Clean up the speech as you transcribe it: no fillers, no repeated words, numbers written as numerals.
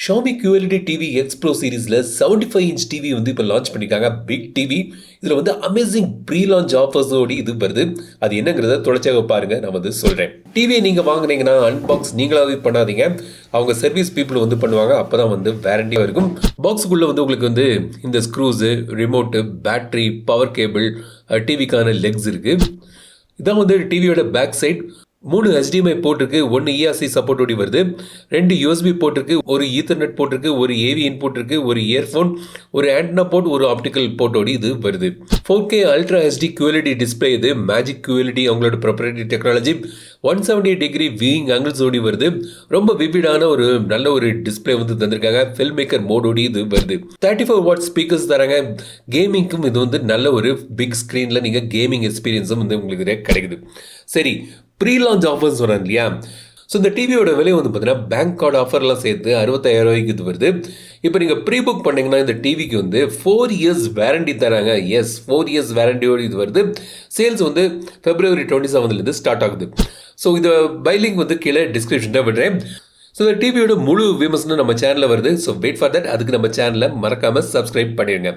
Xiaomi QLED TV X Pro சீரிஸில் 75 inch TV வந்து இப்போ லான்ச் பண்ணியிருக்காங்க. Big TV. இதில் வந்து அமேசிங் ப்ரீ லான்ச் ஆஃபர்ஸோடு இது வருது. அது என்னங்கிறத தொடர்ச்சியாக பாருங்க, நான் வந்து சொல்கிறேன். டிவியை நீங்கள் வாங்குனீங்கன்னா அன்பாக்ஸ் நீங்களாவே பண்ணாதீங்க. அவங்க சர்வீஸ் பீப்புள் வந்து பண்ணுவாங்க. அப்போ தான் வந்து வேரண்டியாக இருக்கும். பாக்ஸுக்குள்ளே வந்து உங்களுக்கு வந்து இந்த screws, remote, battery, power cable, டிவிக்கான லெக்ஸ் இருக்குது. இதான் வந்து டிவியோட பேக் சைட். 3 HDMI போர்ட் இருக்கு, 1 ERC சப்போர்ட்டோடி வருது, 2 USB போர்ட் இருக்கு, ஒரு ஈத்தர்நெட் போர்ட் இருக்கு, ஒரு AV இன்புட் இருக்கு, ஒரு இயர்ஃபோன், ஒரு ஆண்டனா போர்ட், ஒரு ஆப்டிக்கல் போர்ட்டோடி இது வருது. 4K Ultra HD QLED display. இது மேஜிக் QLED அவங்களோட ப்ரொப்ரைட்டரி டெக்னாலஜி. 178 டிகிரி வியூயிங் ஆங்கிள்ஸோடி வருது. ரொம்ப விவிடான ஒரு நல்ல ஒரு டிஸ்பிளே வந்து தந்திருக்காங்க. ஃபில்ம் மேக்கர் மோடோடி இது வருது. 34 வாட் ஸ்பீக்கர்ஸ் தராங்க. கேமிங்க்கும் இது வந்து நல்ல ஒரு பிக் ஸ்க்ரீனில் நீங்கள் கேமிங் எக்ஸ்பீரியன்ஸும் வந்து உங்களுக்கு கிடைக்குது. சரி, ப்ரீ லான்ச் ஆஃபர்ஸ் வராங்க இல்லையா? ஸோ இந்த டிவியோட விலை வந்து பார்த்தீங்கன்னா பேங்க் கார்டு ஆஃபர்லாம் சேர்த்து 65,000 ரூபாய்க்கு இது வருது. இப்போ நீங்கள் ப்ரீ புக் பண்ணிங்கன்னா இந்த டிவிக்கு வந்து 4 இயர்ஸ் வேரண்டி தராங்க. எஸ், 4 இயர்ஸ் வேரண்டியோடு இது வருது. சேல்ஸ் வந்து February 27 ஸ்டார்ட் ஆகுது. ஸோ இந்த பைலிங் வந்து கீழே டிஸ்கிரிப்ஷனில் விடுறேன். ஸோ இந்த டிவியோட முழு விமர்சனம் நம்ம சேனலில் வருது. So wait for that. அதுக்கு நம்ம சேனலை மறக்காமல் சப்ஸ்கிரைப் பண்ணிடுங்க.